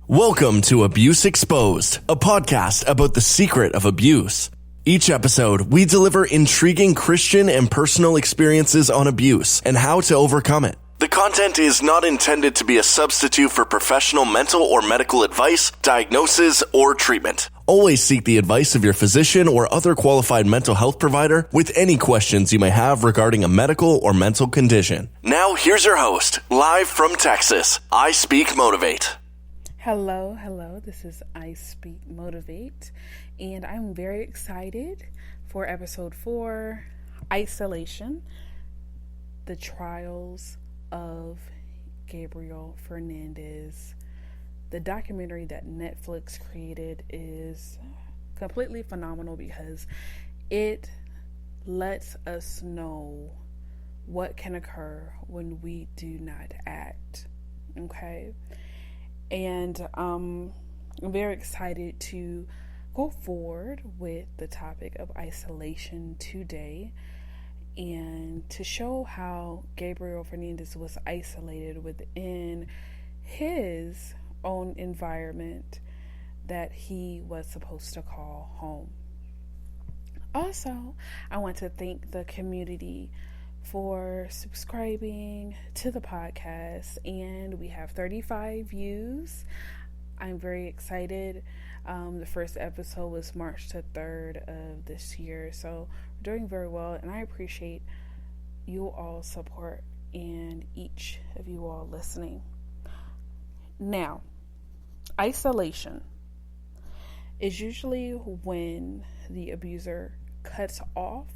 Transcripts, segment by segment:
Welcome to Abuse Exposed, a podcast about the secret of abuse. Each episode, we deliver intriguing Christian and personal experiences on abuse and how to overcome it. The content is not intended to be a substitute for professional mental or medical advice, diagnosis, or treatment. Always seek the advice of your physician or other qualified mental health provider with any questions you may have regarding a medical or mental condition. Now, here's your host, live from Texas, ISpeakMotivate. Hello, this is ISpeakMotivate, and I'm very excited for episode 4, Isolation, the Trials of Gabriel Fernandez. The documentary that Netflix created is completely phenomenal because it lets us know what can occur when we do not act, okay? And I'm very excited to go forward with the topic of isolation today and to show how Gabriel Fernandez was isolated within his own environment that he was supposed to call home. Also, I want to thank the community for subscribing to the podcast, and we have 35 views. I'm very excited. The first episode was March the 3rd of this year, so we're doing very well, and I appreciate you all support and each of you all listening. Now, isolation is usually when the abuser cuts off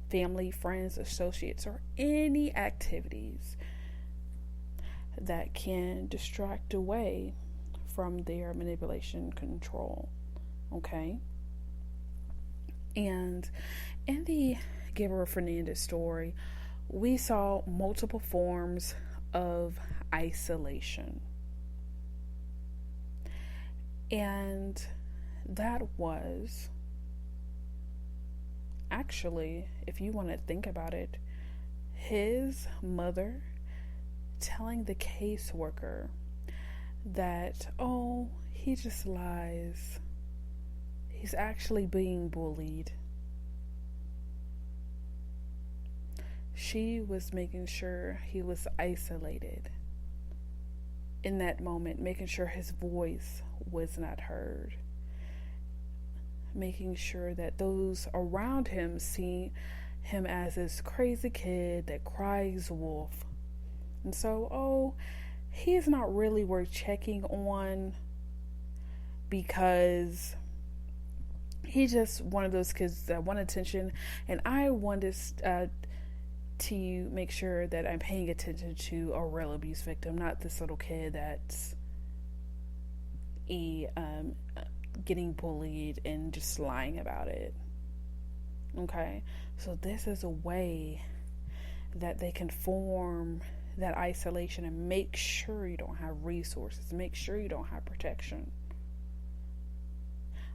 family, friends, associates, or any activities that can distract away from their manipulation control. Okay? And in the Gabriel Fernandez story, we saw multiple forms of isolation. And that was actually, if you want to think about it, his mother telling the caseworker that, oh, he just lies. He's actually being bullied. She was making sure he was isolated in that moment, making sure his voice was not heard, making sure that those around him see him as this crazy kid that cries wolf. And so, oh, he's not really worth checking on because he's just one of those kids that want attention, and I want to make sure that I'm paying attention to a real abuse victim, not this little kid that's getting bullied and just lying about it. Okay, so this is a way that they can form that isolation and make sure you don't have resources, make sure you don't have protection,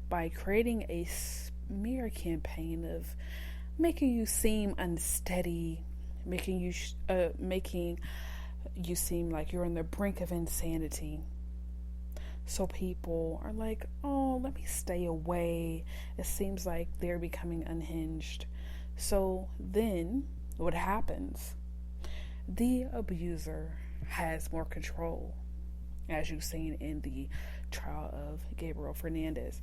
by creating a smear campaign of making you seem unsteady, making you seem like you're on the brink of insanity. So people are like, oh, let me stay away. It seems like they're becoming unhinged. So then what happens? The abuser has more control, as you've seen in the trial of Gabriel Fernandez.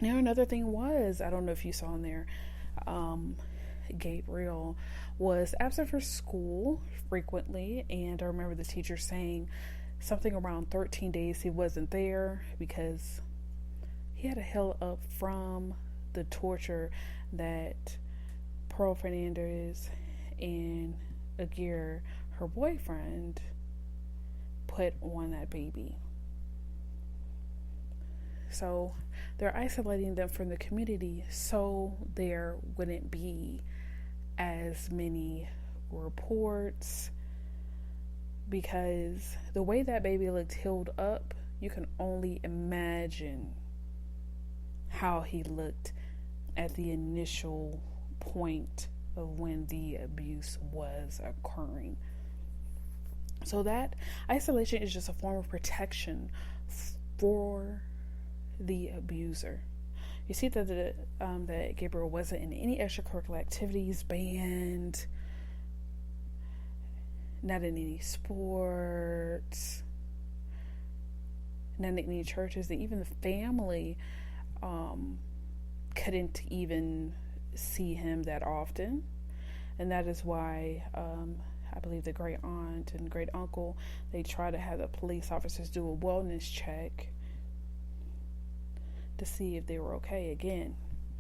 Now, another thing was, I don't know if you saw in there, Gabriel was absent for school frequently, and I remember the teacher saying something around 13 days he wasn't there because he had to heal up from the torture that Pearl Fernandez and Aguirre, her boyfriend, put on that baby. So they're isolating them from the community so there wouldn't be as many reports, because the way that baby looked healed up, you can only imagine how he looked at the initial point of when the abuse was occurring. So that isolation is just a form of protection for the abuser. You see that that Gabriel wasn't in any extracurricular activities, band, not in any sports, not in any churches, and even the family couldn't even see him that often. And that is why I believe the great aunt and great uncle, they try to have the police officers do a wellness check to see if they were okay. Again,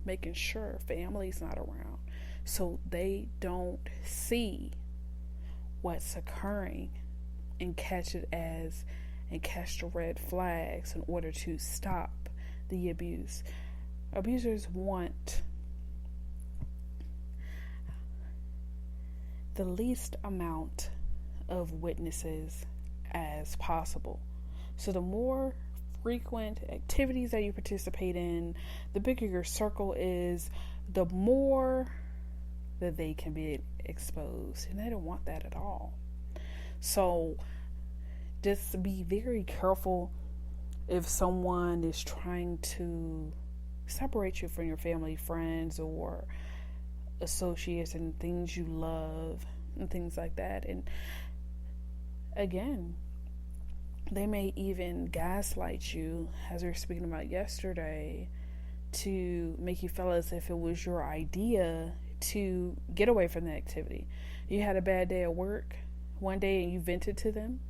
making sure family's not around so they don't see what's occurring and catch the red flags in order to stop the abuse. Abusers want the least amount of witnesses as possible. So the more frequent activities that you participate in, the bigger your circle is, the more that they can be exposed. And they don't want that at all. So just be very careful if someone is trying to separate you from your family, friends, or associates and things you love and things like that. And again, they may even gaslight you, as we were speaking about yesterday, to make you feel as if it was your idea to get away from the activity. You had a bad day at work one day and you vented to them.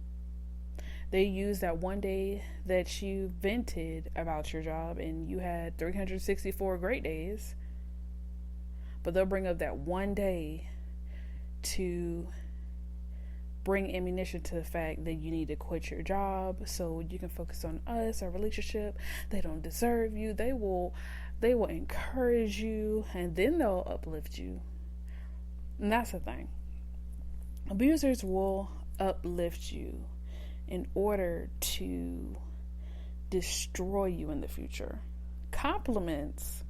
They used that one day that you vented about your job, and you had 364 great days. But they'll bring up that one day to bring ammunition to the fact that you need to quit your job so you can focus on us, our relationship. They don't deserve you. They will encourage you, and then they'll uplift you. And that's the thing. Abusers will uplift you in order to destroy you in the future. Compliments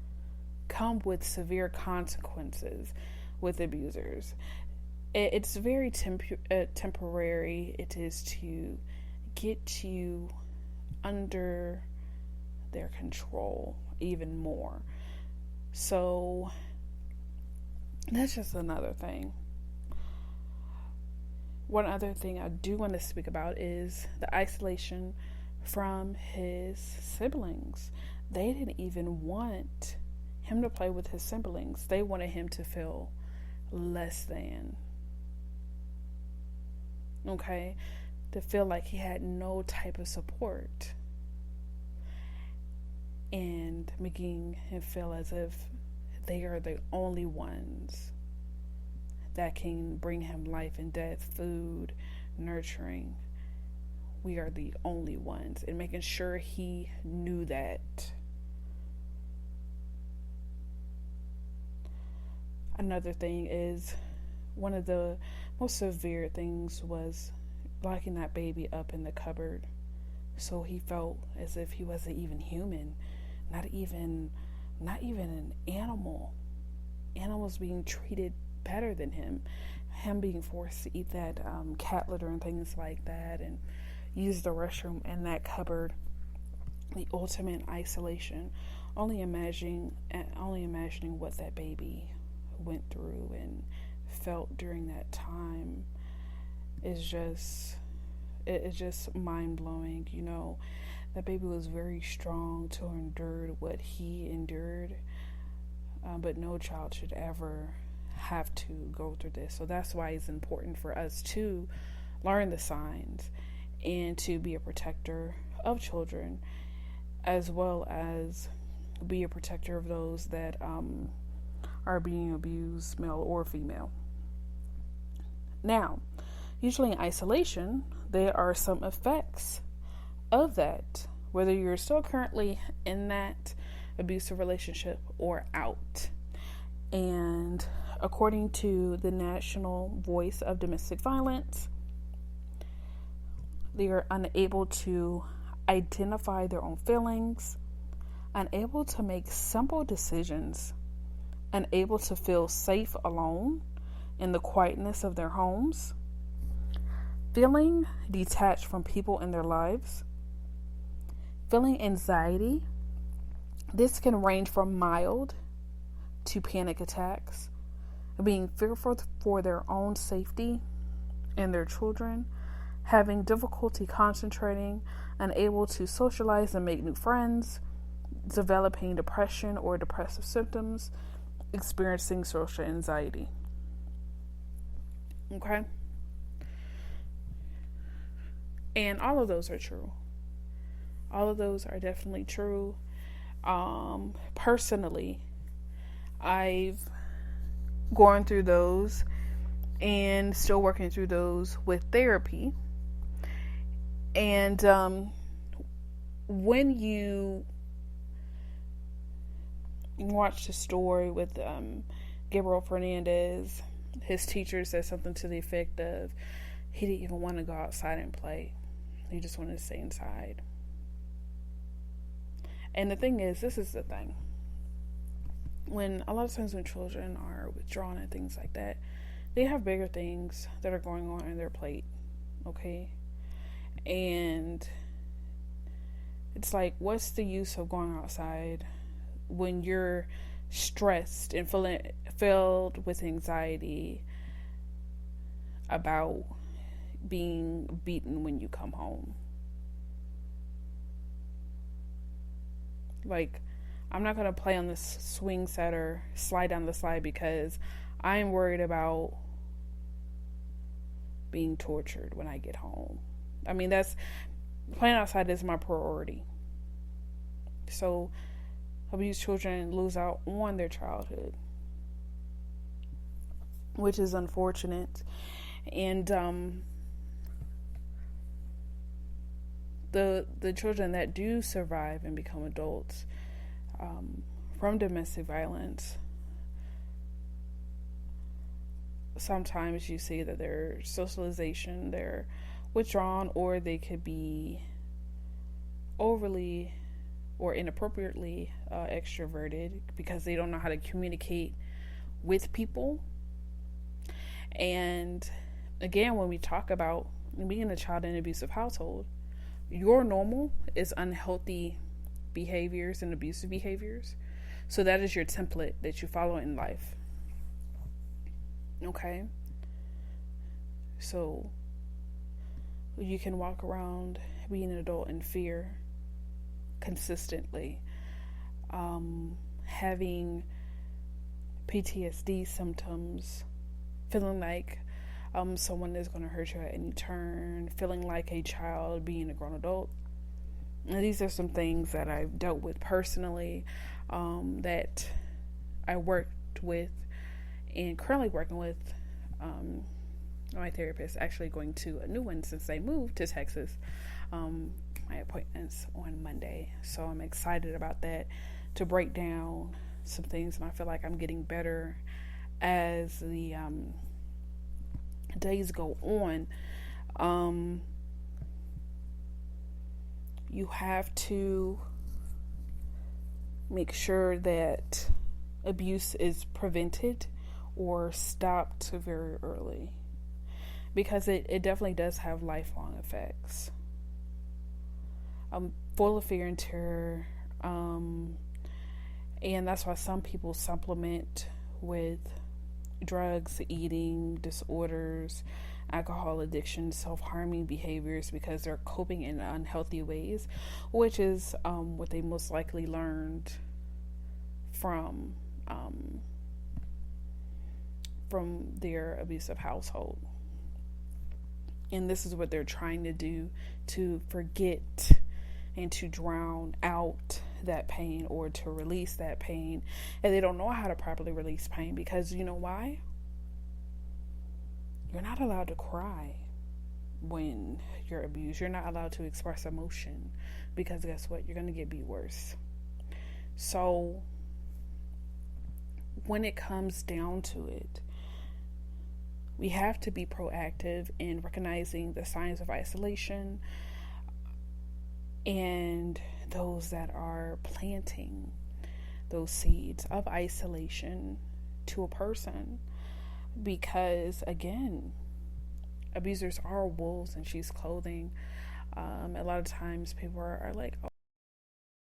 come with severe consequences with abusers. It's very temporary. It is to get you under their control even more. So that's just another thing. One other thing I do want to speak about is the isolation from his siblings. They didn't even want him to play with his siblings. They wanted him to feel less than. Okay? To feel like he had no type of support. And making him feel as if they are the only ones that can bring him life and death, food, nurturing. We are the only ones. And making sure he knew that. Another thing is, one of the most severe things was locking that baby up in the cupboard. So he felt as if he wasn't even human. Not even an animal. Animals being treated better than him. Him being forced to eat that cat litter and things like that, and use the restroom in that cupboard. The ultimate isolation. Only imagining what that baby went through and felt during that time is just mind-blowing. You know, that baby was very strong to endure what he endured, but no child should ever have to go through this. So that's why it's important for us to learn the signs and to be a protector of children, as well as be a protector of those that are being abused, male or female. Now, usually in isolation, there are some effects of that, whether you're still currently in that abusive relationship or out. And according to the National Voice of Domestic Violence, they are unable to identify their own feelings, unable to make simple decisions, unable to feel safe alone in the quietness of their homes, feeling detached from people in their lives, Feeling anxiety, this can range from mild to panic attacks, being fearful for their own safety and their children, having difficulty concentrating, unable to socialize and make new friends, developing depression or depressive symptoms, experiencing social anxiety. Okay? And all of those are true. All of those are definitely true. Personally, I've gone through those and still working through those with therapy. And when you watch the story with Gabriel Fernandez, his teacher said something to the effect of, he didn't even want to go outside and play. He just wanted to stay inside. And the thing is, this is the thing. When a lot of times when children are withdrawn and things like that, they have bigger things that are going on in their plate. Okay? And it's like, what's the use of going outside when you're stressed and filled with anxiety about being beaten when you come home? Like, I'm not going to play on this swing set or slide down the slide because I'm worried about being tortured when I get home. I mean, playing outside is my priority. So abused children lose out on their childhood, which is unfortunate. And the children that do survive and become adults from domestic violence, sometimes you see that their socialization, they're withdrawn, or they could be overly or inappropriately extroverted because they don't know how to communicate with people. And again, when we talk about being a child in an abusive household, your normal is unhealthy behaviors and abusive behaviors. So that is your template that you follow in life. Okay? So you can walk around being an adult in fear consistently, having PTSD symptoms, feeling like someone is going to hurt you at any turn, feeling like a child being a grown adult. And these are some things that I've dealt with personally, that I worked with and currently working with. My therapist, actually going to a new one since they moved to Texas. My appointment's on Monday, so I'm excited about that, to break down some things, and I feel like I'm getting better as the days go on. You have to make sure that abuse is prevented or stopped very early, because it definitely does have lifelong effects. I'm full of fear and terror, and that's why some people supplement with drugs, eating disorders, alcohol addiction, self-harming behaviors, because they're coping in unhealthy ways, which is what they most likely learned from their abusive household. And this is what they're trying to do, to forget and to drown out that pain, or to release that pain. And they don't know how to properly release pain, because you know why? You're not allowed to cry when you're abused. You're not allowed to express emotion, because guess what? You're going to get beat worse. So when it comes down to it, we have to be proactive in recognizing the signs of isolation and those that are planting those seeds of isolation to a person. Because again, abusers are wolves in sheep's clothing. A lot of times people are like,